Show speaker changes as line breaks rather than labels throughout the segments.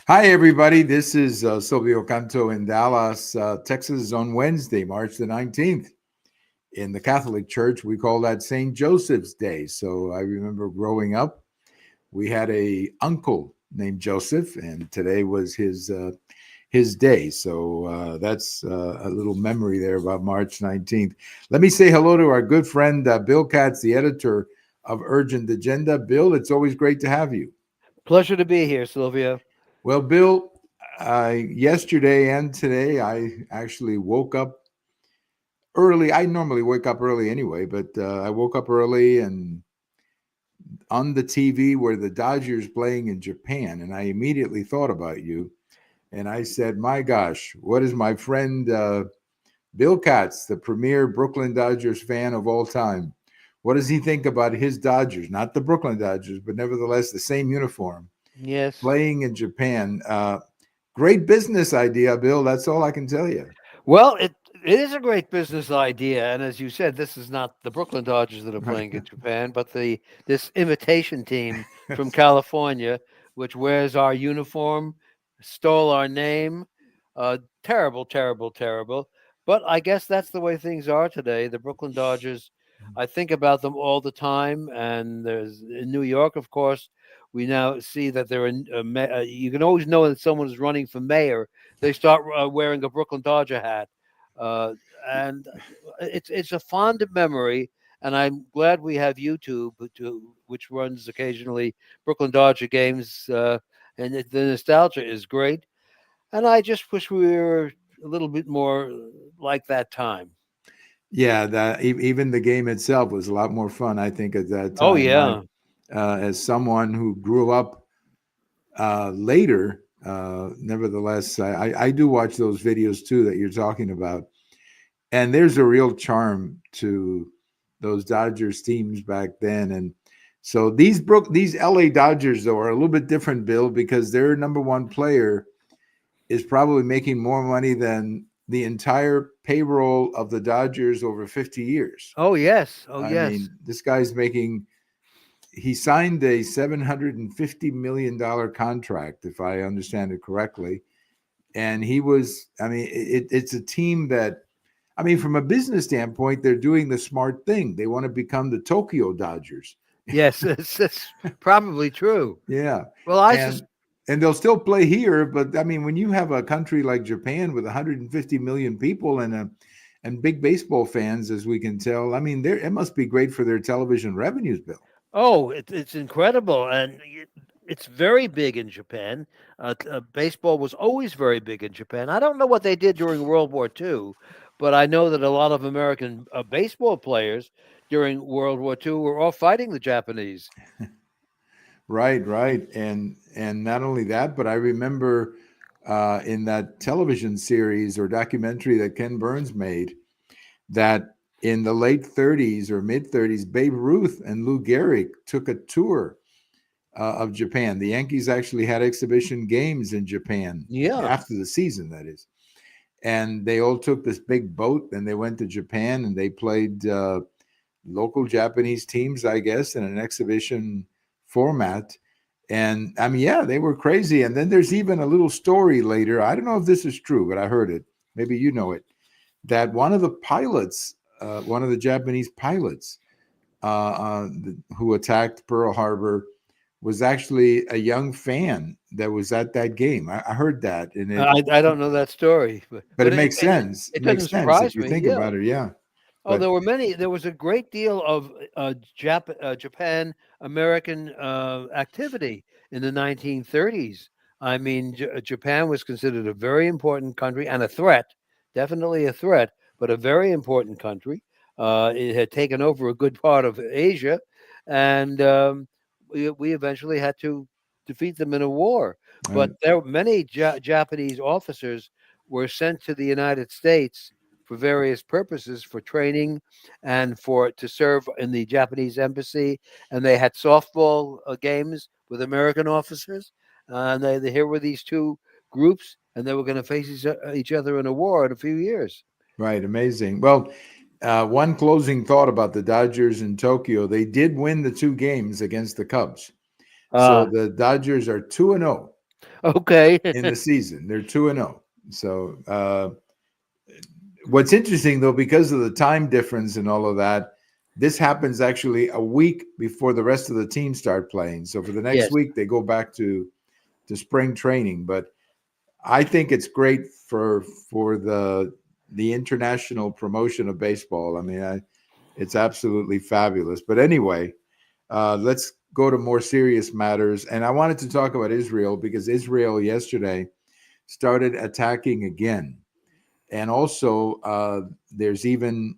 Hi, everybody. This is Silvio Canto in Dallas, Texas on Wednesday, March the 19th. In the Catholic Church, we call that St. Joseph's Day. So I remember growing up, we had a uncle named Joseph, and today was his day. So that's a little memory there about March 19th. Let me say hello to our good friend Bill Katz, the editor of Urgent Agenda. Bill, it's always great to have you.
Pleasure to be here, Sylvia.
Well, Bill, yesterday and today, I actually woke up early. I normally wake up early anyway, but I woke up early and on the TV were the Dodgers playing in Japan. And I immediately thought about you. And I said, my gosh, what is my friend Bill Katz, the premier Brooklyn Dodgers fan of all time? What does he think about his Dodgers? Not the Brooklyn Dodgers, but nevertheless the same uniform
Yes.
playing in Japan. Great business idea, Bill. That's all I can tell you.
Well, it is a great business idea, and as you said, this is not the Brooklyn Dodgers that are
Right.
playing in Japan, but this imitation team from California, which wears our uniform, stole our name. Terrible, terrible, terrible. But I guess that's the way things are today. The Brooklyn Dodgers, I think about them all the time, and there's in New York, of course. We now see that they're in. You can always know that someone is running for mayor. They start wearing a Brooklyn Dodger hat, uh, and it's a fond memory. And I'm glad we have YouTube, which runs occasionally Brooklyn Dodger games, and the nostalgia is great. And I just wish we were a little bit more like that time.
Yeah, that even the game itself was a lot more fun, I think, at that
Oh
time.
yeah,
As someone who grew up later, nevertheless, I do watch those videos too that you're talking about, and there's a real charm to those Dodgers teams back then. And so these LA Dodgers though are a little bit different, Bill, because their number one player is probably making more money than the entire payroll of the Dodgers over 50 years.
oh yes, oh
I
yes.
mean, this guy's making, he signed a $750 million contract, if I understand it correctly. And he was, I mean, it's a team that, I mean, from a business standpoint, they're doing the smart thing. They want to become the Tokyo Dodgers.
Yes, it's probably true.
Yeah.
Well, I
And and they'll still play here, but I mean, when you have a country like Japan with 150 million people and big baseball fans, as we can tell, I mean, there it must be great for their television revenues, Bill.
Oh, it's incredible, and it's very big in Japan. Baseball was always very big in Japan. I don't know what they did during World War II, but I know that a lot of American baseball players during World War II were all fighting the Japanese.
Right, right, and not only that, but I remember in that television series or documentary that Ken Burns made that in the late 30s or mid 30s, Babe Ruth and Lou Gehrig took a tour of Japan. The Yankees actually had exhibition games in Japan
Yeah.
after the season, that is. And they all took this big boat and they went to Japan and they played local Japanese teams, I guess, in an exhibition format. And I mean, yeah, they were crazy. And then there's even a little story later. I don't know if this is true, but I heard it. Maybe you know it. That one of the pilots, one of the Japanese pilots who attacked Pearl Harbor, was actually a young fan that was at that game. I heard that, and
I don't know that story,
but
but
it makes sense.
it
It makes
doesn't
sense if
surprise
you
me.
think
Yeah.
about it. Yeah,
Oh,
but
there was a great deal of Japan American activity in the 1930s. I mean, Japan was considered a very important country and a threat, definitely a threat, but a very important country. It had taken over a good part of Asia, and we eventually had to defeat them in a war. But there many Japanese officers were sent to the United States for various purposes, for training and for to serve in the Japanese embassy. And they had softball games with American officers. And here were these two groups, and they were going to face each other in a war in a few years.
right, amazing. Well, one closing thought about the Dodgers in Tokyo: they did win the two games against the Cubs, so
Ah,
the Dodgers are 2-0
Okay.
in the season. They're 2-0. So what's interesting though, because of the time difference and all of that, this happens actually a week before the rest of the teams start playing. So for the next
Yes.
week, they go back to spring training. But I think it's great for the international promotion of baseball. I mean, it's absolutely fabulous. But anyway, let's go to more serious matters. And I wanted to talk about Israel because Israel yesterday started attacking again. And also, there's even,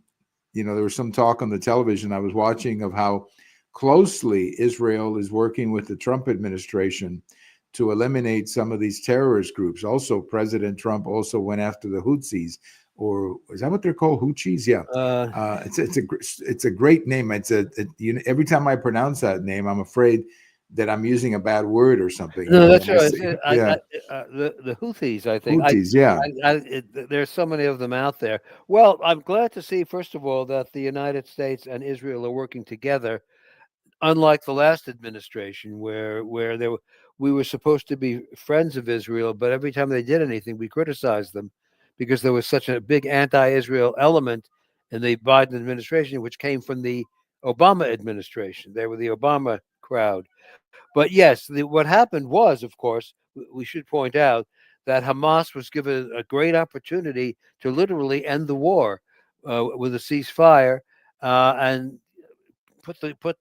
there was some talk on the television I was watching of how closely Israel is working with the Trump administration to eliminate some of these terrorist groups. Also, President Trump also went after the Houthis, or is that what they're called? Houthis? Yeah.
Uh,
It's a great name. Every time I pronounce that name, I'm afraid that I'm using a bad word or something.
no, that's
When I
right.
say, yeah,
The Houthis, I think.
Houthis. Yeah.
There's so many of them out there. Well, I'm glad to see, first of all, that the United States and Israel are working together, unlike the last administration, where we were supposed to be friends of Israel, but every time they did anything, we criticized them because there was such a big anti-Israel element in the Biden administration, which came from the Obama administration. They were the Obama crowd. But yes, what happened was, of course, we should point out that Hamas was given a great opportunity to literally end the war with a ceasefire and put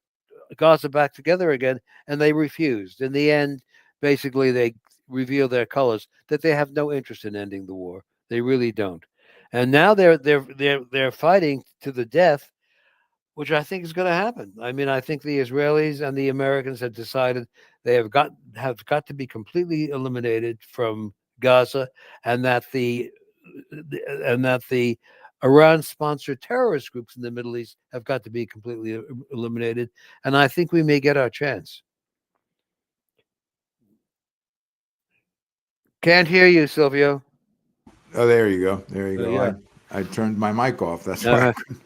Gaza back together again, and they refused. In the end, basically, they reveal their colors that they have no interest in ending the war. They really don't. And now they're fighting to the death, which I think is going to happen. I mean, I think the Israelis and the Americans have decided they have got to be completely eliminated from Gaza, and that the Iran-sponsored terrorist groups in the Middle East have got to be completely eliminated. And I think we may get our chance. Can't hear you, Silvio.
Oh, there you go. There you go.
Yeah.
I turned my mic off. That's why I
Uh-huh.
couldn't.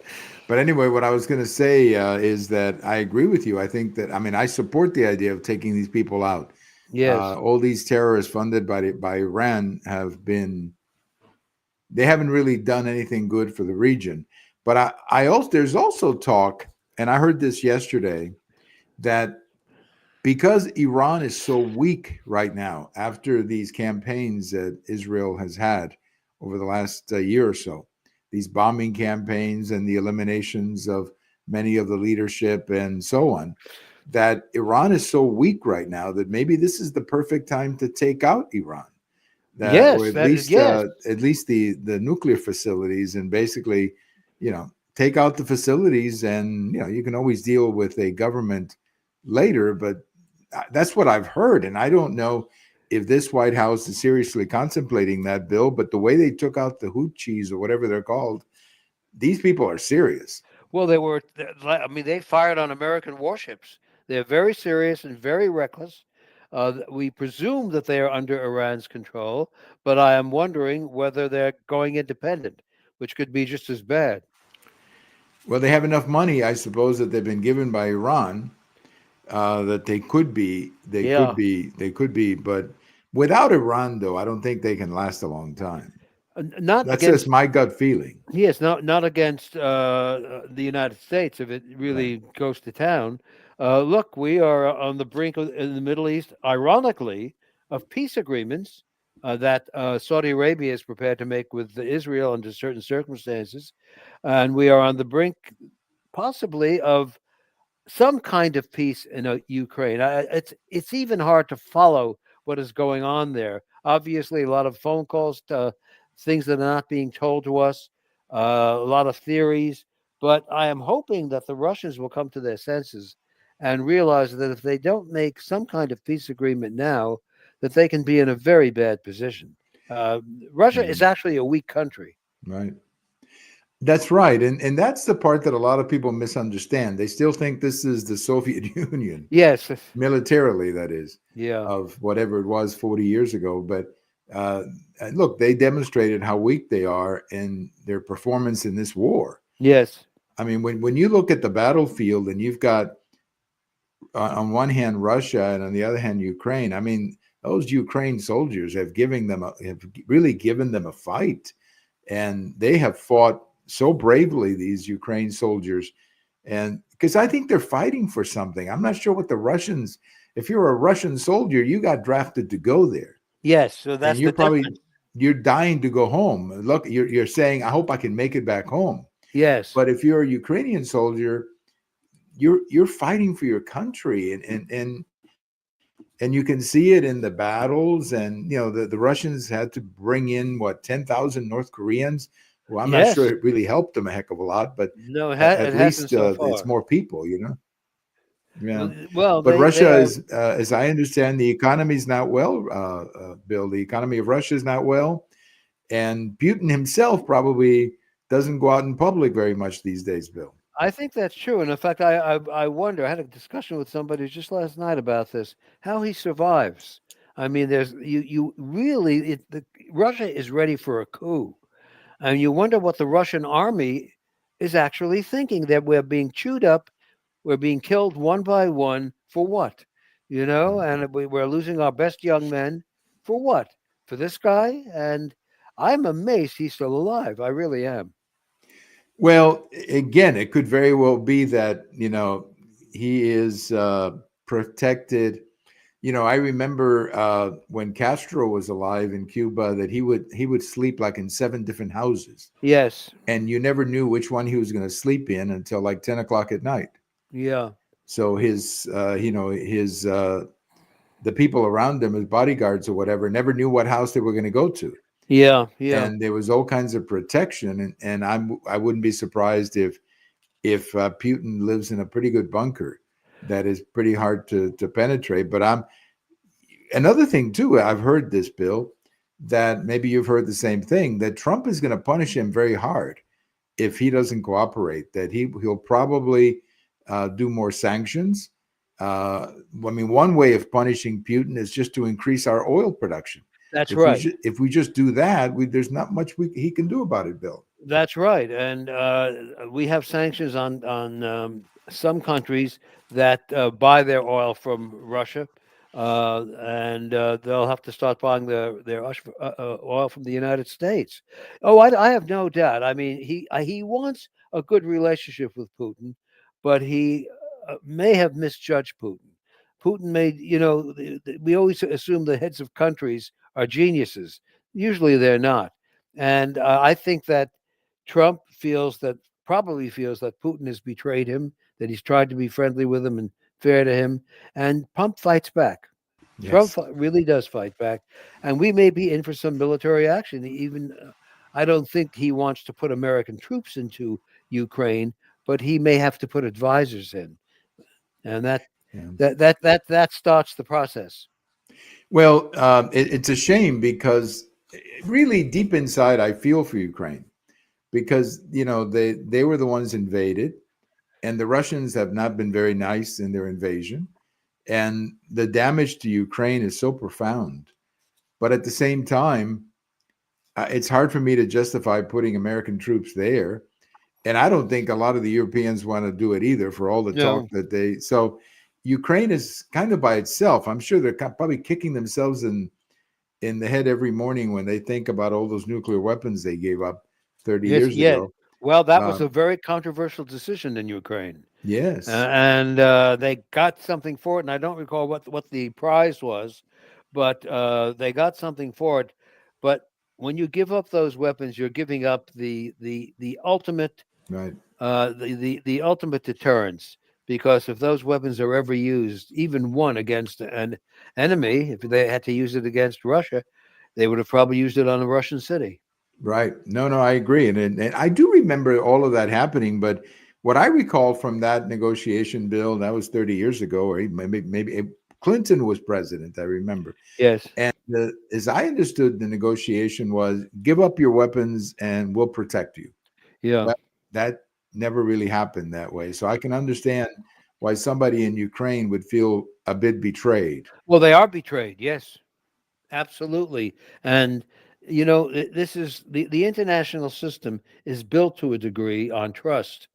But anyway, what I was going to say is that I agree with you. I think that, I mean, I support the idea of taking these people out.
Yes.
All these terrorists funded by Iran they haven't really done anything good for the region. But I also, there's also talk, and I heard this yesterday, that because Iran is so weak right now after these campaigns that Israel has had over the last year or so, these bombing campaigns and the eliminations of many of the leadership and so on, that Iran is so weak right now that maybe this is the perfect time to take out Iran, that, or
Yes. Yes.
at least the nuclear facilities, and basically, take out the facilities, and you can always deal with a government later, but that's what I've heard, and I don't know if this White House is seriously contemplating that, Bill. But the way they took out the Houthis or whatever they're called, these people are serious.
Well, I mean, they fired on American warships. They're very serious and very reckless. We presume that they are under Iran's control, but I am wondering whether they're going independent, which could be just as bad.
Well, they have enough money, I suppose, that they've been given by Iran, that
Yeah.
they could be. But without Iran, though, I don't think they can last a long time.
Not
That's just
against.
my gut feeling.
Yes, not against the United States if it
Right.
really goes to town. Look, we are on the brink of, in the Middle East, ironically, of peace agreements that Saudi Arabia is prepared to make with Israel under certain circumstances, and we are on the brink, possibly, of some kind of peace in Ukraine. It's even hard to follow what is going on there. Obviously, a lot of phone calls to things that are not being told to us, a lot of theories. But I am hoping that the Russians will come to their senses and realize that if they don't make some kind of peace agreement now, that they can be in a very bad position. Uh, Russia is
Mhm.
actually a weak country.
Right. That's right. And that's the part that a lot of people misunderstand. They still think this is the Soviet Union,
Yes.
militarily, that is,
Yeah.
of whatever it was 40 years ago. But uh, and look, they demonstrated how weak they are in their performance in this war.
Yes.
I mean, when you look at the battlefield and you've got on one hand Russia and on the other hand Ukraine, I mean, those Ukraine soldiers have really given them a fight, and they have fought so bravely, these Ukraine soldiers. And because I think they're fighting for something. I'm not sure what the Russians, if you're a Russian soldier, you got drafted to go there,
Yes, so
and
that's the difference.
you're dying to go home. Look, you're saying, I hope I can make it back home.
Yes,
But if you're a Ukrainian soldier, you're fighting for your country, and you can see it in the battles. And the Russians had to bring in what, 10,000 North Koreans. Well, I'm not sure
yes.
it really helped them a heck of a lot, but
No, it
at
hasn't
least
so
it's
far.
more people. Yeah.
Well,
But
they
Russia
are.
is, as I understand, the economy is not well. Bill, the economy of Russia is not well, and Putin himself probably doesn't go out in public very much these days, Bill.
I think that's true, and in fact, I wonder. I had a discussion with somebody just last night about this. How he survives. I mean, there's you really Russia is ready for a coup, and you wonder what the Russian army is actually thinking. That we're being chewed up, we're being killed one by one for what? And we're losing our best young men for what? For this guy? And I'm amazed he's still alive. I really am.
Well, again, it could very well be that he is protected. I remember when Castro was alive in Cuba, that he would sleep like in 7 different houses,
Yes.
and you never knew which one he was going to sleep in until like 10 o'clock at night.
Yeah.
So his the people around him, his bodyguards or whatever, never knew what house they were going to go to,
Yeah. Yeah.
and there was all kinds of protection. And I wouldn't be surprised if Putin lives in a pretty good bunker that is pretty hard to penetrate. But another thing too, I've heard this, Bill, that maybe you've heard the same thing, that Trump is going to punish him very hard if he doesn't cooperate. That he'll probably do more sanctions. I mean, one way of punishing Putin is just to increase our oil production.
That's right.
If we just do that, there's not much he can do about it, Bill.
That's right. And we have sanctions on some countries that buy their oil from Russia, and they'll have to start buying their oil from the United States. Oh, I have no doubt. I mean, he wants a good relationship with Putin, but he may have misjudged Putin. Putin made, we always assume the heads of countries are geniuses. Usually they're not. And I think that Trump probably feels that Putin has betrayed him, that he's tried to be friendly with him and fair to him, and Trump fights back. Trump
Yes.
really does fight back, and we may be in for some military action. Even I don't think he wants to put American troops into Ukraine, but he may have to put advisors in, and that
Yeah.
that that that that starts the process.
Well, it's a shame because really deep inside, I feel for Ukraine because they were the ones invaded, and the Russians have not been very nice in their invasion, and the damage to Ukraine is so profound. But at the same time, it's hard for me to justify putting American troops there, and I don't think a lot of the Europeans want to do it either for all the talk
No,
that they. So Ukraine is kind of by itself. I'm sure they're probably kicking themselves in the head every morning when they think about all those nuclear weapons they gave up 30
yes,
years
yeah.
ago.
Well, that was
Um,
a very controversial decision in Ukraine.
yes,
And they got something for it, and I don't recall what the prize was, but they got something for it. But when you give up those weapons, you're giving up the ultimate
right,
the ultimate deterrence. Because if those weapons are ever used, even one against an enemy, if they had to use it against Russia, they would have probably used it on a Russian city.
right. No, no, I agree, and I do remember all of that happening. But what I recall from that negotiation, Bill, that was 30 years ago, or maybe Clinton was president. I remember.
Yes.
And as I understood, the negotiation was give up your weapons and we'll protect you.
Yeah.
Well, that never really happened that way. So I can understand why somebody in Ukraine would feel a bit betrayed.
Well, they are betrayed. Yes. Absolutely. And this is the international system is built to a degree on trust.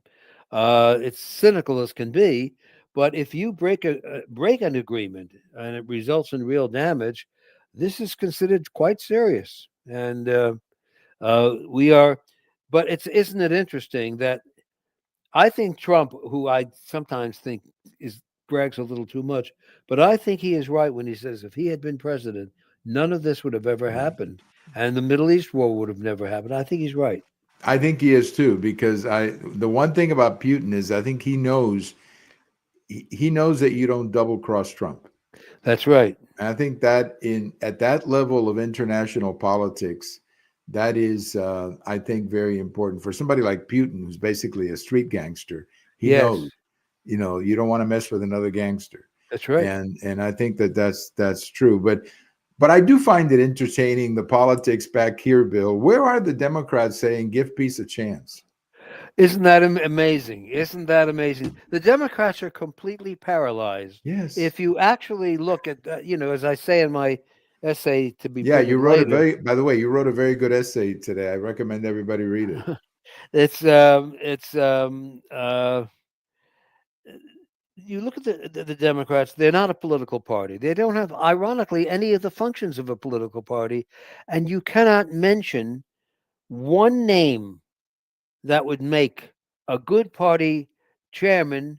It's cynical as can be, but if you break an agreement and it results in real damage, this is considered quite serious, and we are. But it's isn't it interesting that I think Trump, who I sometimes think is brags a little too much, but I think he is right when he says if he had been president, none of this would have ever
Right.
happened, and the Middle East war would have never happened. I think he's right.
I think he is too, because the one thing about Putin is I think he knows that you don't double cross Trump.
That's right.
And I think that in at that level of international politics, that is, I think, very important for somebody like Putin, who's basically a street gangster. He knows,
Yes,
you don't want to mess with another gangster,
that's right.
and I think that that's true. But I do find it entertaining the politics back here, Bill. Where are the Democrats saying give peace a chance?
Isn't that amazing? Isn't that amazing? The Democrats are completely paralyzed.
Yes.
If you actually look at, as I say in my essay to be
Yeah, you
printed
wrote a
later,
very, by the way, you wrote a very good essay today. I recommend everybody read it.
it's you look at the Democrats, they're not a political party. They don't have, ironically, any of the functions of a political party. And you cannot mention one name that would make a good party chairman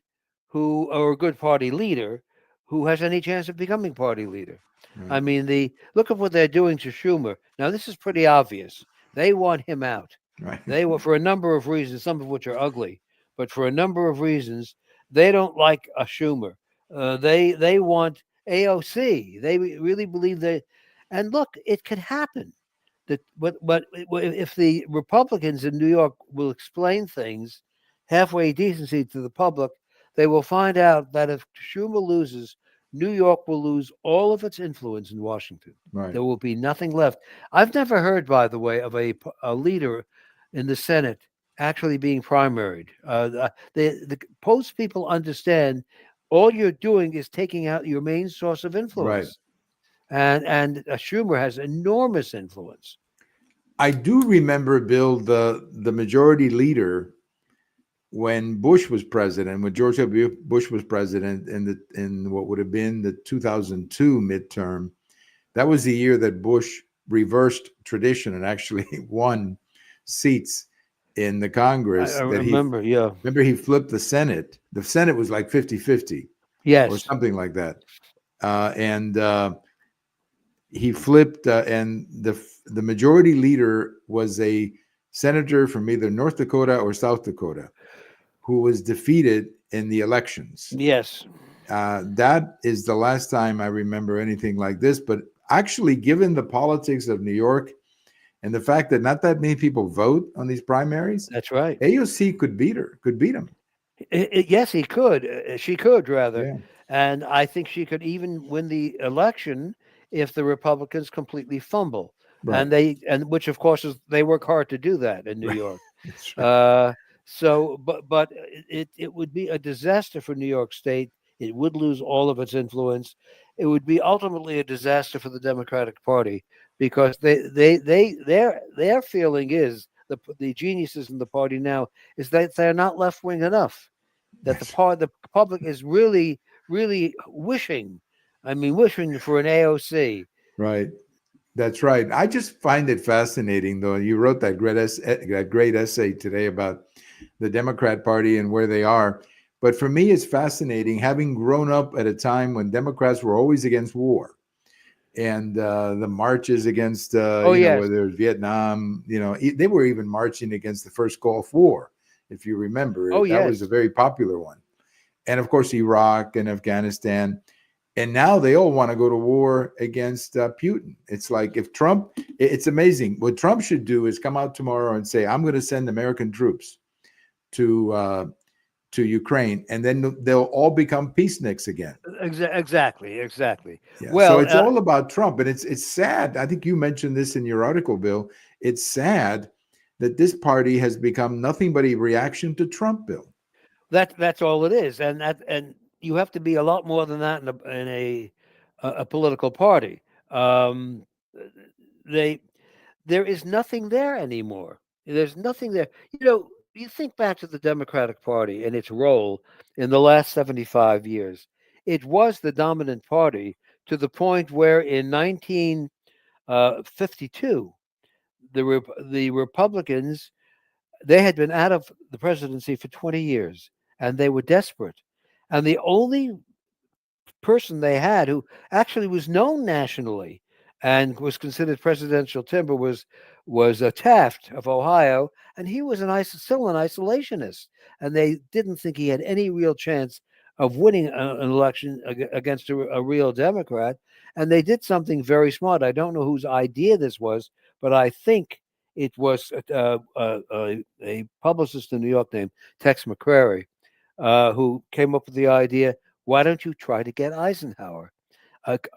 or a good party leader who has any chance of becoming party leader. I
Right.
mean, the look at what they're doing to Schumer. Now, this is pretty obvious. They want him out.
Right.
They were for a number of reasons, some of which are ugly, but for a number of reasons, they don't like a Schumer. They want AOC. They really believe that. And look, it could happen. That but if the Republicans in New York will explain things halfway decency to the public, they will find out that if Schumer loses, New York will lose all of its influence in Washington.
Right.
There will be nothing left. I've never heard, by the way, of a leader in the Senate actually being primaried. The post people understand all you're doing is taking out your main source of
Right.
influence, and Schumer has enormous influence.
I do remember, Bill, the majority leader when Bush was president, when George W. Bush was president in what would have been the 2002 midterm. That was the year that Bush reversed tradition and actually won seats in the
I
Congress. That he
remember, yeah,
remember he flipped the Senate. The Senate was like 50-50 or
yes,
something like that. And he flipped, and the majority leader was a senator from either North Dakota or South Dakota who was defeated in the elections.
yes.
That is the last time I remember anything like this. But actually, given the politics of New York and the fact that not that many people vote on these primaries,
That's right.
AOC could beat him.
Yes, he could. She could rather,
Yeah,
and I think she could even win the election if the Republicans completely fumble,
right,
and which of course is they work hard to do that in New
right.
York.
That's right.
Uh, but it would be a disaster for New York State. It would lose all of its influence. It would be ultimately a disaster for the Democratic Party because their feeling is the geniuses in the party now is that they're not left wing enough. That
Yes,
the public is really wishing. I mean, wishing for an AOC.
right. That's right. I just find it fascinating, though. You wrote that great essay today about the Democrat Party and where they are. But for me, it's fascinating having grown up at a time when Democrats were always against war and the marches against,
Oh yes,
whether it's Vietnam, they were even marching against the first Gulf War, if you remember.
oh
That was a
yes.
very popular one. And of course, Iraq and Afghanistan. And now they all want to go to war against Putin. It's like if Trump, it's amazing. What Trump should do is come out tomorrow and say, I'm going to send American troops to to Ukraine, and then they'll all become peaceniks again.
Exactly.
Yeah. So
Well,
it's all about Trump, and it's sad. I think you mentioned this in your article, Bill. It's sad that this party has become nothing but a reaction to Trump, Bill.
that's all it is, and you have to be a lot more than that in a political party. Um, they there is nothing there anymore. There's nothing there. You think back to the Democratic Party and its role in the last 75 years. It was the dominant party to the point where in 1952, the Republicans, they had been out of the presidency for 20 years, and they were desperate. And the only person they had who actually was known nationally and was considered presidential timber was Taft of Ohio, and he was still an isolationist, and they didn't think he had any real chance of winning an election against a real Democrat. And they did something very smart. I don't know whose idea this was, but I think it was a publicist in New York named Tex McCrary, who came up with the idea, why don't you try to get Eisenhower?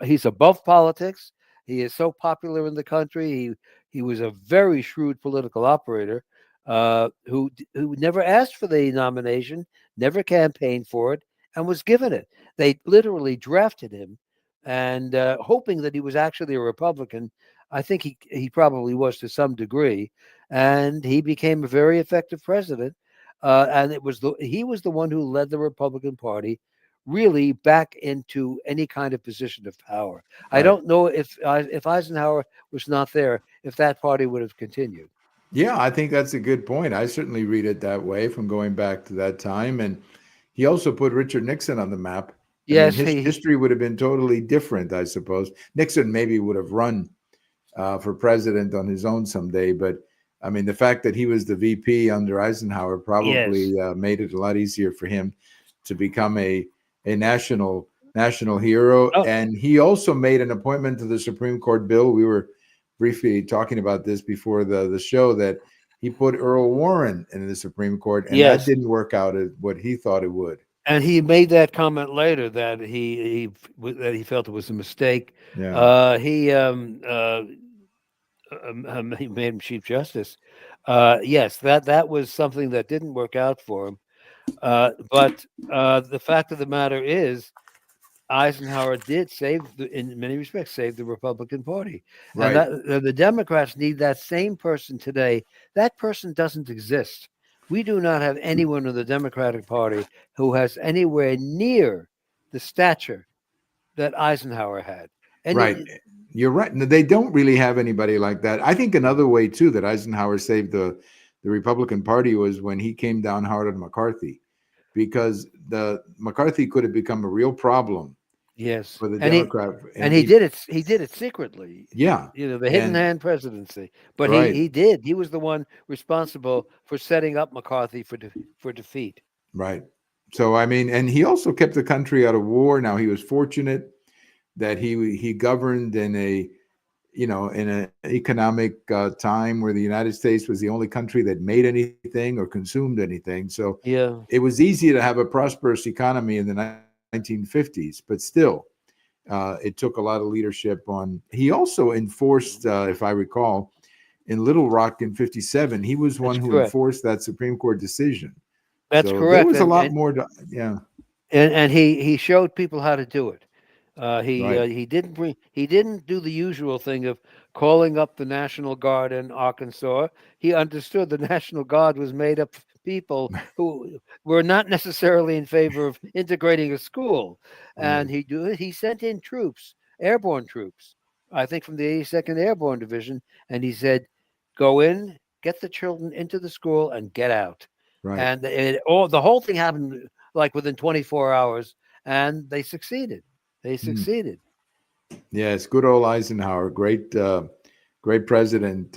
He's above politics. He is so popular in the country. He was a very shrewd political operator, who never asked for the nomination, never campaigned for it, and was given it. They literally drafted him, and hoping that he was actually a Republican. I think he probably was to some degree, and he became a very effective president. And he was the one who led the Republican Party really back into any kind of position of power. I
Right.
don't know if Eisenhower was not there, if that party would have continued.
Yeah, I think that's a good point. I certainly read it that way from going back to that time. And he also put Richard Nixon on the map. I mean,
Yes, he
history would have been totally different, I suppose. Nixon maybe would have run for president on his own someday, but I mean, the fact that he was the VP under Eisenhower
yes.
probably made it a lot easier for him to become a national hero.
Oh,
And he also made an appointment to the Supreme Court. Bill, we were briefly talking about this before the show, that he put Earl Warren in the Supreme Court, and that
yes.
didn't work out as what he thought it would.
And he made that comment later that he felt it was a mistake.
Yeah,
He made him Chief Justice. Yes, that was something that didn't work out for him. But the fact of the matter is, Eisenhower did in many respects, save the Republican Party, and
right.
that the Democrats need that same person today. That person doesn't exist. We do not have anyone in the Democratic Party who has anywhere near the stature that Eisenhower had.
Right.
Any
You're right. No, they don't really have anybody like that. I think another way too that Eisenhower saved the Republican Party was when he came down hard on McCarthy, because the McCarthy could have become a real problem
Yes,
for the
and
Democrat.
and
And
he
he,
did it. He did it secretly.
yeah,
The hidden
and
hand presidency. But he
right,
he did. He was the one responsible for setting up McCarthy for defeat.
right. So I mean, and he also kept the country out of war. Now he was fortunate that he governed in a in an economic time where the United States was the only country that made anything or consumed anything. So
Yeah,
it was easy to have a prosperous economy in the 1950s, but still, it took a lot of leadership on. He also enforced, if I recall, in Little Rock in '57, he was one
that's
who
correct.
enforced that Supreme Court decision.
That's
So there
correct.
was a
And
lot
and
more. Yeah,
and he showed people how to do it.
right,
He didn't do the usual thing of calling up the National Guard in Arkansas. He understood the National Guard was made up of people who were not necessarily in favor of integrating a school, and
right,
he sent in troops, airborne troops, I think from the 82nd Airborne Division, and he said, "Go in, get the children into the school, and get out."
right.
And the whole thing happened like within 24 hours, and they succeeded. They
Hmm.
succeeded.
Yes, good old Eisenhower, great president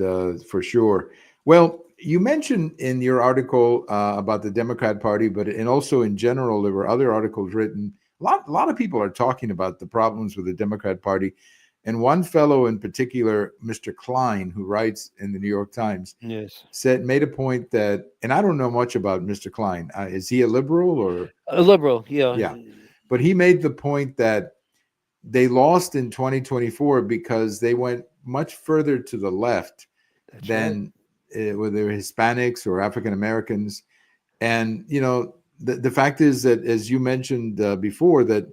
for sure. Well, you mentioned in your article about the Democrat Party, but and also in general, there were other articles written. A lot of people are talking about the problems with the Democrat Party, and one fellow in particular, Mr. Klein, who writes in the New York Times,
Yes.
made a point that, and I don't know much about Mr. Klein. Is he a liberal or
A liberal, yeah.
yeah? But he made the point that they lost in 2024 because they went much further to the left
That's right.
than whether Hispanics or African Americans. And, the fact is that, as you mentioned before, that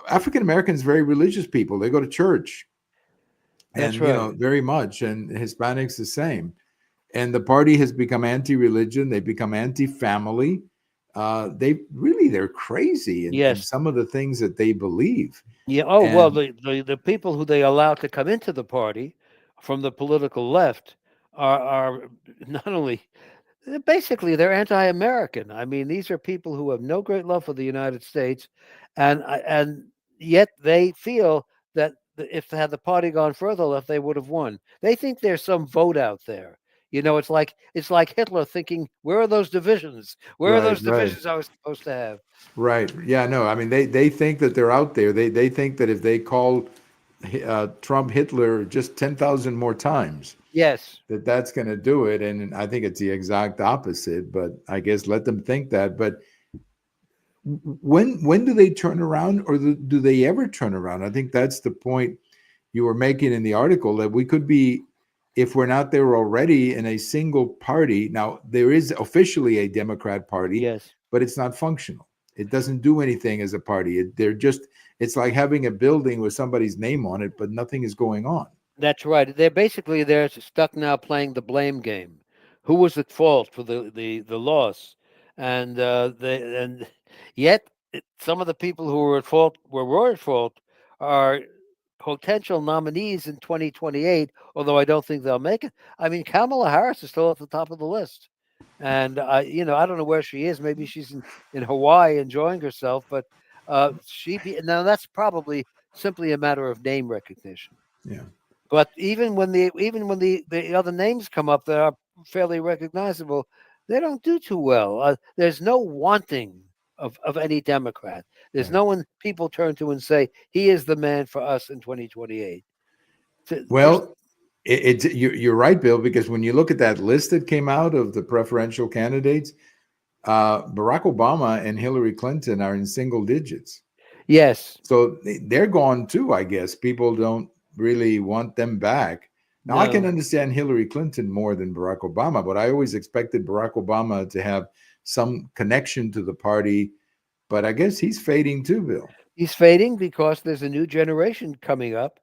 African Americans are very religious people. They go to church
That's
and,
right.
very much, and Hispanics the same. And the party has become anti-religion. They become anti-family. they're crazy in
Yes.
some of the things that they believe.
Yeah. Oh well,
And
the people who they allow to come into the party from the political left are not only basically they're anti-American. I mean, these are people who have no great love for the United States, and yet they feel that if had the party gone further left, they would have won. They think there's some vote out there. You know, it's like Hitler thinking, where are those divisions? Where are
right,
those
right.
divisions I was supposed to have?
Right. Yeah, no. I mean, they think that they're out there. They think that if they call Trump Hitler just 10,000 more times,
Yes,
that that's going to do it. And I think it's the exact opposite. But I guess let them think that. But when do they turn around, or do they ever turn around? I think that's the point you were making in the article, that we could be, if we're not there already, in a single party. Now, there is officially a Democrat Party,
yes.
but it's not functional. It doesn't do anything as a party. It's like having a building with somebody's name on it, but nothing is going on.
That's right. They're stuck now playing the blame game. Who was at fault for the loss? And yet some of the people who were at fault were at fault are potential nominees in 2028. Although I don't think they'll make it. I mean, Kamala Harris is still at the top of the list, and I don't know where she is. Maybe she's in Hawaii enjoying herself, but she be now that's probably simply a matter of name recognition.
Yeah.
But even when the other names come up that are fairly recognizable, they don't do too well. There's no wanting of any Democrat. There's
Right.
no one people turn to and say he is the man for us in 2028. There's
Well, you're right, Bill, because when you look at that list that came out of the preferential candidates, Barack Obama and Hillary Clinton are in single digits.
yes,
So they're gone too, I guess. People don't really want them back. Now, I can
no.
understand Hillary Clinton more than Barack Obama, but I always expected Barack Obama to have some connection to the party. But I guess he's fading too, Bill.
He's fading because there's a new generation coming up.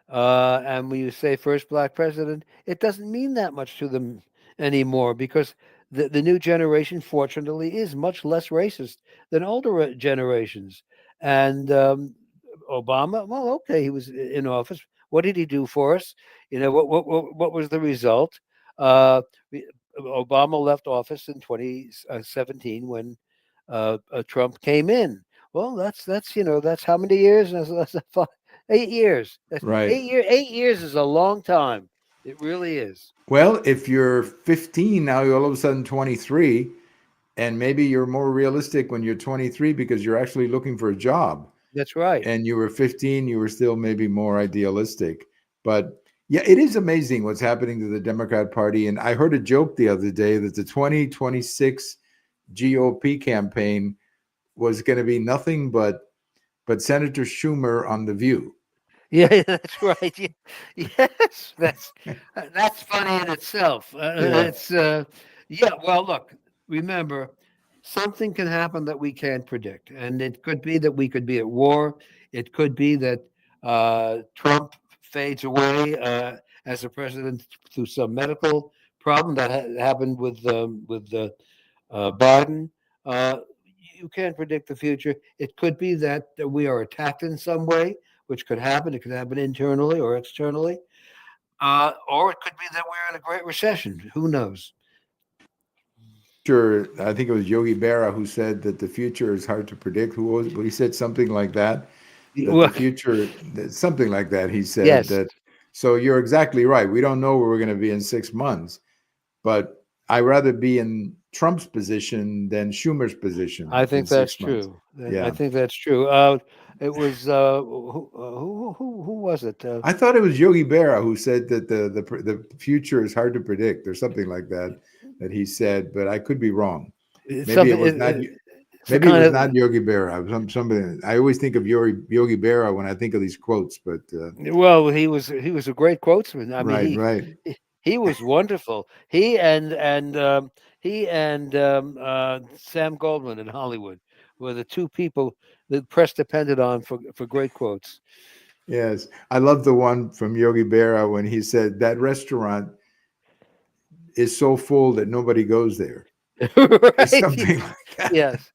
And when you say first black president, it doesn't mean that much to them anymore because the new generation, fortunately, is much less racist than older generations. And Obama, well, okay, he was in office. What did he do for us? What was the result? Uh, Obama left office in 2017 when Trump came in. Well, that's how many years? That's 8 years. That's
Right.
8 year. 8 years is a long time. It really is.
Well, if you're 15 now, you're all of a sudden 23, and maybe you're more realistic when you're 23 because you're actually looking for a job.
That's right.
And you were 15, you were still maybe more idealistic. But yeah, it is amazing what's happening to the Democrat Party. And I heard a joke the other day that the 2026 GOP campaign was going to be nothing but Senator Schumer on The View.
Yeah, that's right. Yes, that's funny in itself.
Yeah,
It's yeah. Well, look. Remember, something can happen that we can't predict, and it could be that we could be at war. It could be that Trump fades away as a president through some medical problem that happened with Biden. Uh, you can't predict the future. It could be that we are attacked in some way, which could happen. It could happen internally or externally, or it could be that we're in a great recession. Who knows?
sure. I think it was Yogi Berra who said that the future is hard to predict. Who was? But he said something like that. That the
Well,
future, something like that. He said
yes,
that. So you're exactly right. We don't know where we're going to be in 6 months, but I rather be in Trump's position than Schumer's position
I
in
think that's
6 months.
true. I
Yeah.
think that's true. It was who was it?
I thought it was Yogi Berra who said that the future is hard to predict or something like that that he said, but I could be wrong.
It's
Maybe it
something.
was not.
It's a
Maybe it
kind
was
of
not Yogi Berra. Somebody. I always think of Yogi Berra when I think of these quotes, but
well, he was a great quoteman. I mean,
right, right.
he was wonderful. He and Sam Goldwyn in Hollywood were the two people that press depended on for great quotes.
Yes, I love the one from Yogi Berra when he said that restaurant is so full that nobody goes there.
Right.
something like that.
Yes.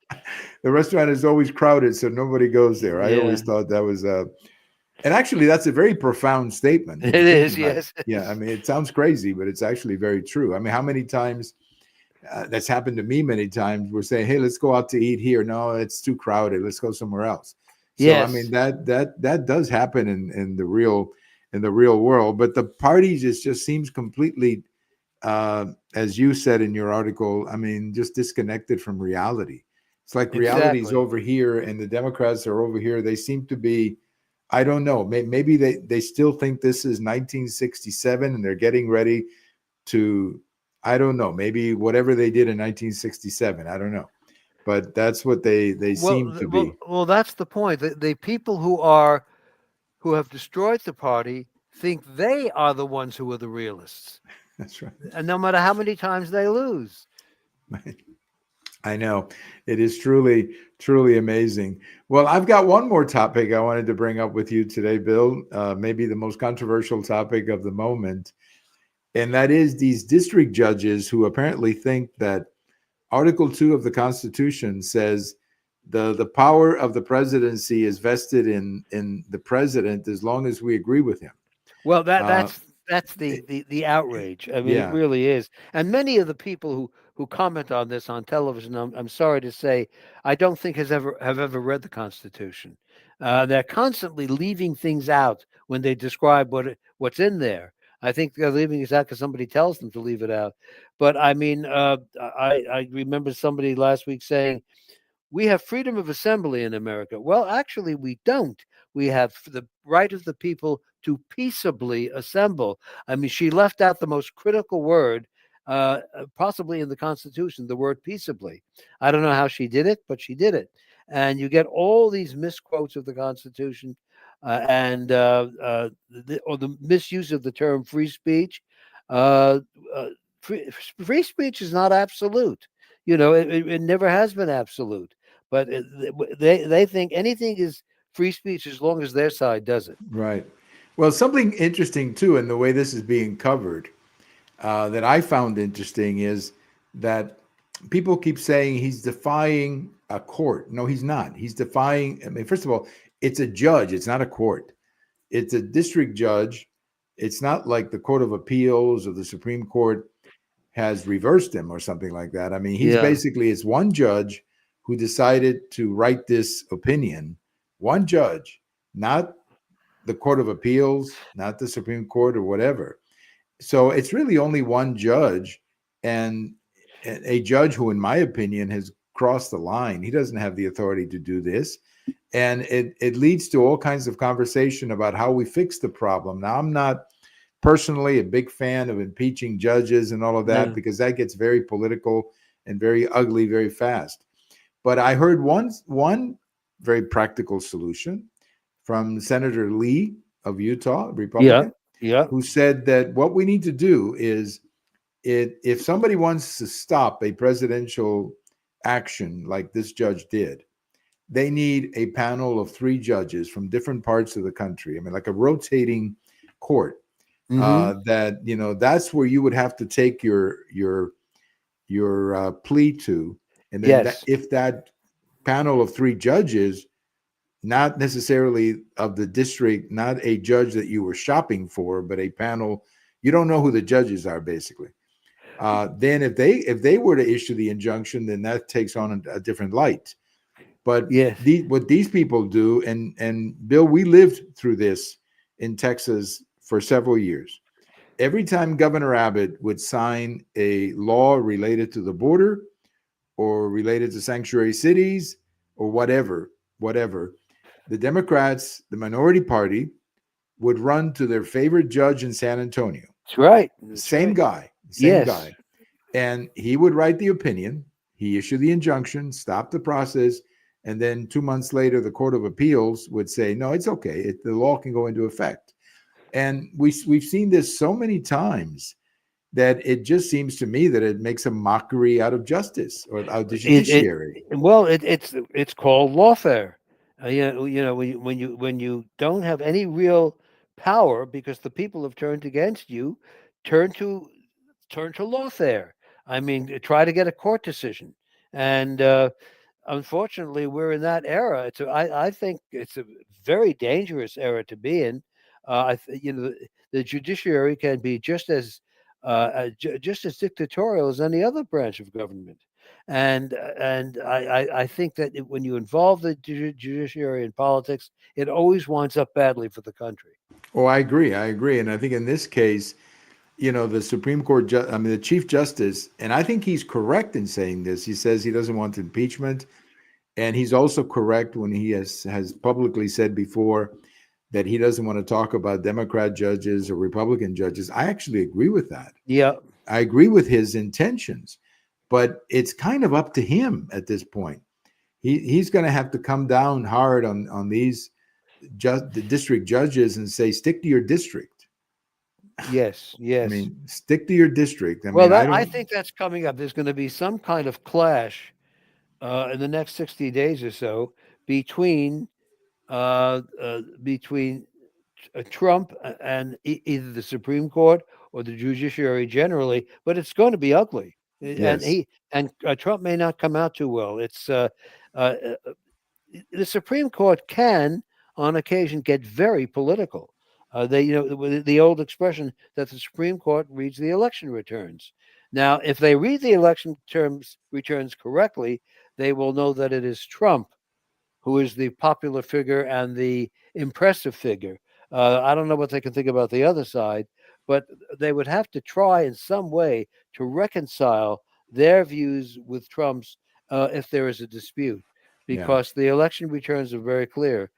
The restaurant is always crowded, so nobody goes there. I
Yeah.
always thought that was and actually that's a very profound statement
It
when you think
is.
about it.
Yes. It
Yeah, I
is.
mean, it sounds crazy, but it's actually very true. I mean, how many times that's happened to me many times. We're saying, "Hey, let's go out to eat here." No, it's too crowded. Let's go somewhere else. So, I mean,
Yes.
that does happen in the real world. But the parties just seems completely, as you said in your article. I mean, just disconnected from reality. It's like reality is
Exactly.
over here, and the Democrats are over here. They seem to be. I don't know. Maybe they still think this is 1967, and they're getting ready to, I don't know, maybe whatever they did in 1967, I don't know, but that's what they
Well,
seem to be.
that's the point. The people who have destroyed the party think they are the ones who are the realists,
That's right.
and no matter how many times they lose.
I know, it is truly amazing. Well, I've got one more topic I wanted to bring up with you today, Bill. Maybe the most controversial topic of the moment, and that is these district judges who apparently think that Article 2 of the Constitution says the power of the presidency is vested in the president as long as we agree with him.
Well,
Uh,
that's
it-
the outrage. I mean, it
yeah,
really is. And many of the people who comment on this on television, I'm sorry to say, I don't think have ever read the Constitution. They're constantly leaving things out when they describe what's in there. I think they're leaving it out because somebody tells them to leave it out. But I mean, I remember somebody last week saying we have freedom of assembly in America. Well, actually, we don't. We have the right of the people to peaceably assemble. I mean, she left out the most critical word, possibly in the Constitution, the word peaceably. I don't know how she did it, but she did it. And you get all these misquotes of the Constitution and or the misuse of the term free speech. Uh, uh, free speech is not absolute. You know, it never has been absolute. But they think anything is free speech as long as their side does it.
right. Well, something interesting too in the way this is being covered that I found interesting is that people keep saying he's defying a court. No, he's not. He's defying. I mean, first of all, it's a judge. It's not a court. It's a district judge. It's not like the Court of Appeals or the Supreme Court has reversed him or something like that. I mean, he's
Yeah.
basically, it's one judge who decided to write this opinion. One judge, not the Court of Appeals, not the Supreme Court or whatever. So it's really only one judge, and a judge who, in my opinion, has crossed the line. He doesn't have the authority to do this. And it leads to all kinds of conversation about how we fix the problem. Now, I'm not personally a big fan of impeaching judges and all of that
No.
because that gets very political and very ugly very fast. But I heard one very practical solution from Senator Lee of Utah,
Yeah.
Republican,
Yeah.
who said that what we need to do is if somebody wants to stop a presidential action like this judge did, they need a panel of 3 judges from different parts of the country. I mean, like a rotating court.
Hmm.
That that's where you would have to take your plea to, and then
Yes.
if that panel of 3 judges, not necessarily of the district, not a judge that you were shopping for, but a panel you don't know who the judges are, basically. Then if they were to issue the injunction, then that takes on a different light. But
Yes.
what these people do, and Bill, we lived through this in Texas for several years. Every time Governor Abbott would sign a law related to the border or related to sanctuary cities or whatever, the Democrats, the minority party, would run to their favorite judge in San Antonio.
That's right. That's
Same
right.
guy, same
Yes.
guy. And he would write the opinion, he issued the injunction, stop the process, and then 2 months later, the Court of Appeals would say, no, it's okay. The law can go into effect. And we've seen this so many times that it just seems to me that it makes a mockery out of justice or out of the
It
judiciary.
well, it's called lawfare. When you don't have any real power because the people have turned against you, turn to turn to lawfare. I mean, try to get a court decision. And unfortunately, we're in that era. I think it's a very dangerous era to be in. The judiciary can be just as dictatorial as any other branch of government. And I think that when you involve the judiciary in politics, it always winds up badly for the country.
Oh, I agree. I agree. And I think in this case, the Supreme Court, I mean, the Chief Justice, and I think he's correct in saying this. He says he doesn't want impeachment. And he's also correct when he has publicly said before that he doesn't want to talk about Democrat judges or Republican judges. I actually agree with that.
Yeah.
I agree with his intentions, but it's kind of up to him at this point. He's going to have to come down hard on these the district judges and say, stick to your district.
Yes,
I
yes.
mean, stick to your district.
Well,
I
I
don't.
think that's coming up. There's going to be some kind of clash in the next 60 days or so between between Trump and either the Supreme Court or the judiciary generally, but it's going to be ugly. And
Yes.
Trump may not come out too well. It's uh, the Supreme Court can, on occasion, get very political. The old expression that the Supreme Court reads the election returns. Now, if they read the election terms returns correctly, they will know that it is Trump who is the popular figure and the impressive figure. I don't know what they can think about the other side, but they would have to try in some way to reconcile their views with Trump's if there is a dispute,
Yeah.
because the election returns are very clear.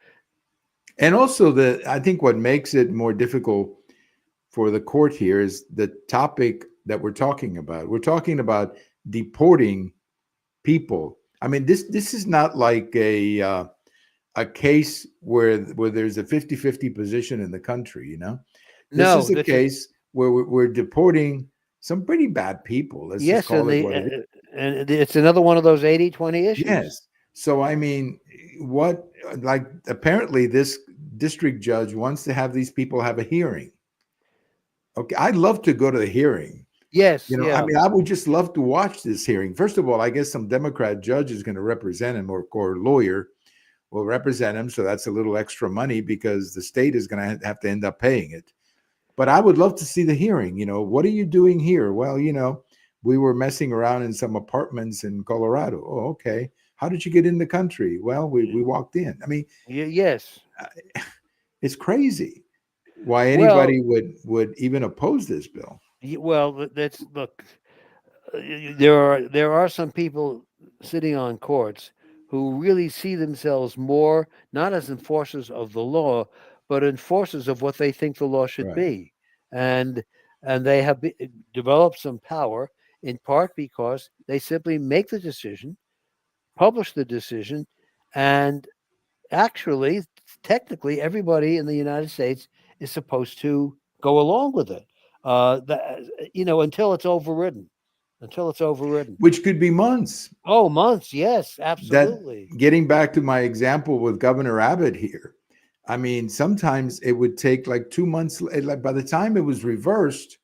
And also, I think what makes it more difficult for the court here is the topic that we're talking about. We're talking about deporting people. I mean, this is not like a case where there's a 50-50 position in the country, This
No,
is a
this is
case where we're deporting some pretty bad people. Let's just
yes,
call it what it is.
and it's another one of those 80-20 issues.
Yes. So I mean, what like apparently this district judge wants to have these people have a hearing. Okay, I'd love to go to the hearing.
Yes,
I
yeah,
mean, I would just love to watch this hearing. First of all, I guess some Democrat judge is going to represent him, or lawyer will represent him. So that's a little extra money because the state is going to have to end up paying it. But I would love to see the hearing. What are you doing here? Well, we were messing around in some apartments in Colorado. Oh, okay. How did you get in the country? Well, we walked in. I mean,
yes.
it's crazy why
Well,
anybody would even oppose this bill.
well, that's look. There are some people sitting on courts who really see themselves more not as enforcers of the law, but enforcers of what they think the law should
Right.
be, and they have developed some power in part because they simply make the decision, publish the decision, and actually, technically, everybody in the United States is supposed to go along with it. Until it's overridden. Until it's overridden.
Which could be months.
Oh, months. Yes,
That
absolutely.
getting back to my example with Governor Abbott here, I mean, sometimes it would take like 2 months. Like by the time it was reversed,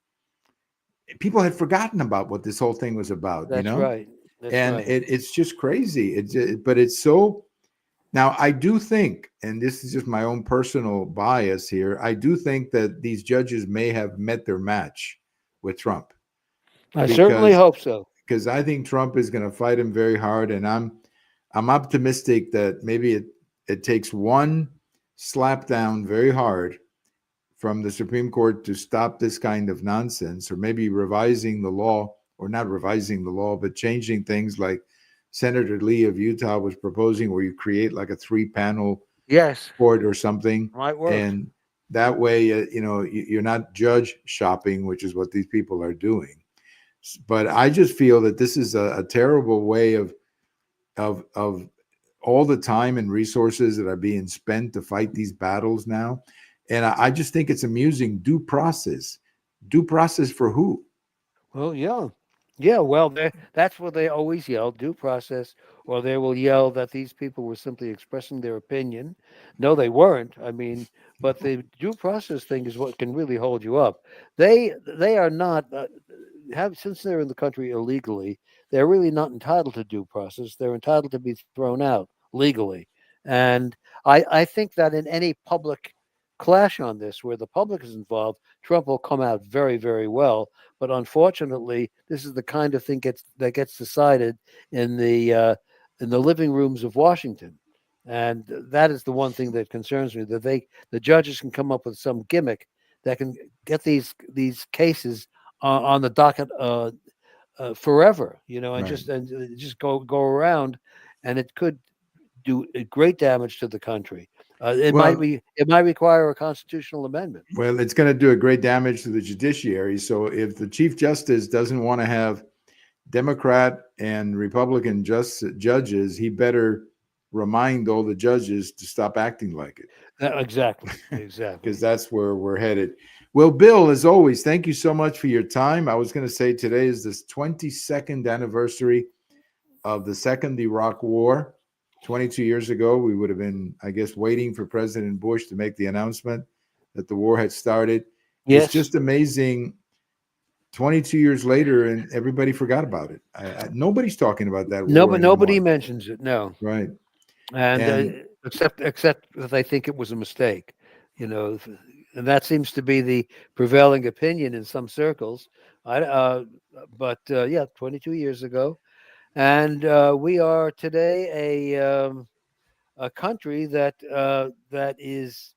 people had forgotten about what this whole thing was about,
That's right. That's
and
right.
it's just crazy. But it's so. Now, I do think, and this is just my own personal bias here, I do think that these judges may have met their match with Trump
I certainly
because
hope so.
I think Trump is going to fight him very hard, and I'm optimistic that maybe it takes one slap down very hard from the Supreme Court to stop this kind of nonsense, or maybe revising the law, or not revising the law, but changing things like Senator Lee of Utah was proposing, where you create like a 3-panel
Yes,
court or something.
might work.
And that way, you're not judge shopping, which is what these people are doing. But I just feel that this is a terrible way of all the time and resources that are being spent to fight these battles now. And I just think it's amusing. Due process. Due process for who?
Well, yeah. Yeah, well, that's what they always yell, due process, or they will yell that these people were simply expressing their opinion. No, they weren't. I mean, but the due process thing is what can really hold you up. They are not. since they're in the country illegally, they're really not entitled to due process. They're entitled to be thrown out legally. And I think that in any public clash on this, where the public is involved, Trump will come out very, very well. But unfortunately, this is the kind of thing that gets decided in the living rooms of Washington. And that is the one thing that concerns me, that the judges can come up with some gimmick that can get these cases on the docket forever, and
Right.
just go around, and it could do great damage to the country.
Well,
It might require a constitutional amendment.
well, it's going to do a great damage to the judiciary. So if the Chief Justice doesn't want to have Democrat and Republican judges, he better remind all the judges to stop acting like
Exactly,
it, because
exactly.
that's where we're headed. Well, Bill, as always, thank you so much for your time. I was going to say today is this 22nd anniversary of the Second Iraq War. 22 years ago, we would have been, I guess, waiting for President Bush to make the announcement that the war had started. It's
Yes.
just amazing. 22 years later, and everybody forgot about it. Nobody's talking about that
No,
war
but nobody
anymore.
mentions it. No,
Right.
and
And
except that I think it was a mistake, you know, and that seems to be the prevailing opinion in some circles. Yeah, 22 years ago, and we are today a country that is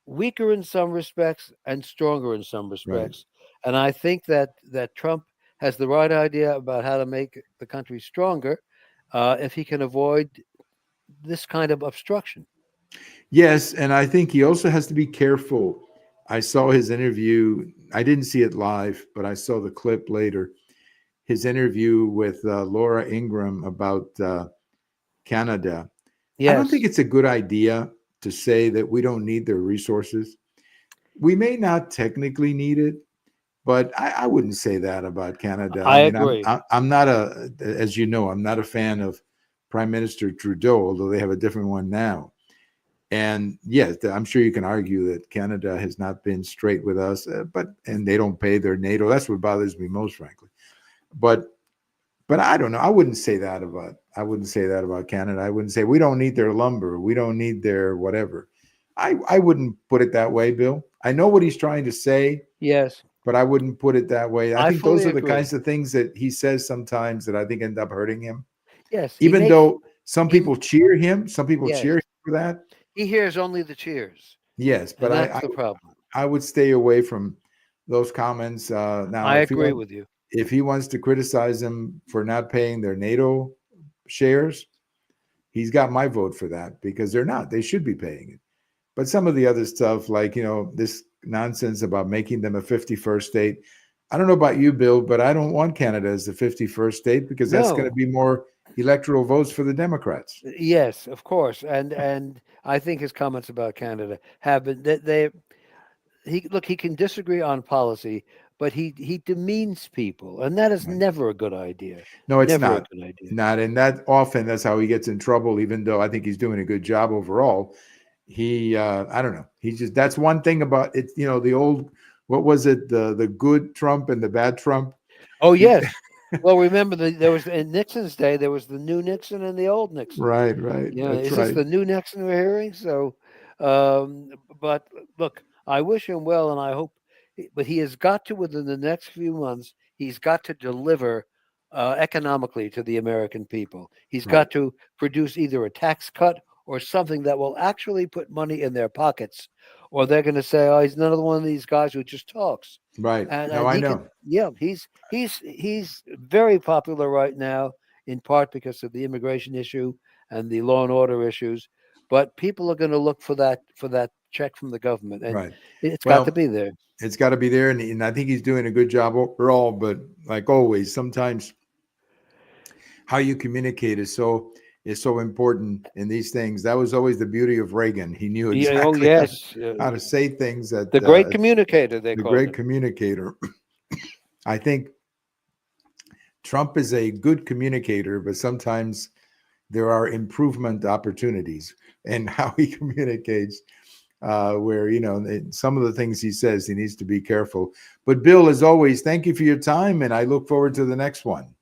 weaker in some respects and stronger in some
right.
respects. And I think that Trump has the right idea about how to make the country stronger if he can avoid this kind of obstruction.
Yes, and I think he also has to be careful. I saw his interview. I didn't see it live, but I saw the clip later. His interview with Laura Ingraham about Canada. I don't think
Yes,
it's a good idea to say that we don't need their resources. We may not technically need it, but I wouldn't say that about Canada.
I
I mean,
agree.
I'm not as you know, I'm not a fan of Prime Minister Trudeau, although they have a different one now. And yes, I'm sure you can argue that Canada has not been straight with us, and they don't pay their NATO. That's what bothers me most, frankly. But I don't know. I wouldn't say that about Canada. I wouldn't say we don't need their lumber. We don't need their whatever. I wouldn't put it that way, Bill. I know what he's trying to say,
Yes,
but I wouldn't put it that way. I
I
think those
fully
are the
agree.
kinds of things that he says sometimes that I think end up hurting him.
Yes,
Even though some
he
people cheer him, some people
yes
cheer him for that.
he hears only the cheers,
Yes, but
and that's the problem.
I would stay away from those comments. Now,
I agree with you.
if he wants to criticize them for not paying their NATO shares, he's got my vote for that because they're not. They should be paying it. But some of the other stuff, like this nonsense about making them a 51st state. I don't know about you, Bill, but I don't want Canada as the 51st state because that's going to
No,
be more electoral votes for the Democrats.
yes, of course, and I think his comments about Canada have been that he can disagree on policy, but he demeans people, and that is
Right.
never a good idea.
No, it's
Never a
not.
good idea.
Not, and that often that's how he gets in trouble. Even though I think he's doing a good job overall, I don't know. He just that's one thing about it. The old what was it? The good Trump and the bad Trump.
Oh
He,
yes. Well, remember there was in Nixon's day there was the new Nixon and the old Nixon.
right, right.
Yeah,
That's
is this
right.
the new Nixon we're hearing? Um, but look, I wish him well, and I hope. But he has got to within the next few months. He's got to deliver economically to the American people. He's
Right,
got to produce either a tax cut or something that will actually put money in their pockets, or they're going to say, "Oh, he's another one of these guys who just talks."
right. No,
And
I
he can,
know.
yeah, he's very popular right now, in part because of the immigration issue and the law and order issues. But people are going to look for that check from the government, and
Right.
it's got to
Well,
be there.
it's got to be there, and I think he's doing a good job overall. But like always, sometimes how you communicate is so important in these things. That was always the beauty of Reagan. He knew
Yeah, oh
exactly
yes,
how to say things that
the great communicator they
the
called
great
him.
communicator. I think Trump is a good communicator, but sometimes there are improvement opportunities in how he communicates. where, some of the things he says, he needs to be careful. But Bill, as always, thank you for your time, and I look forward to the next one.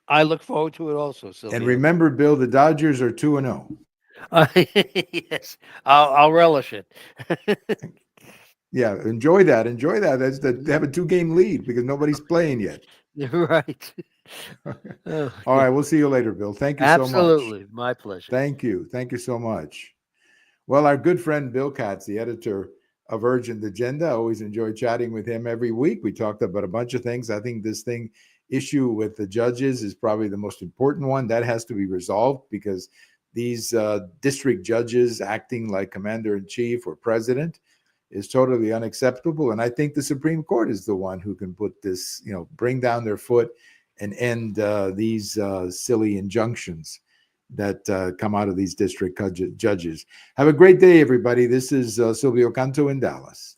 I look forward to it also,
And
Silvio.
remember, Bill, the Dodgers are 2-0.
Yes, I'll relish it.
Yeah, enjoy that. Enjoy that. They have a 2-game lead because nobody's playing yet.
Right.
All
Okay.
right, we'll see you later, Bill. Thank you so much.
Absolutely. My pleasure.
Thank you. Thank you so much. Well, our good friend Bill Katz, the editor of Urgent Agenda, I always enjoy chatting with him every week. We talked about a bunch of things. I think this issue with the judges is probably the most important one. That has to be resolved because these district judges acting like commander-in-chief or president is totally unacceptable. And I think the Supreme Court is the one who can put this, bring down their foot and end these silly injunctions that come out of these district judges. Have a great day, everybody. This is Silvio Canto in Dallas.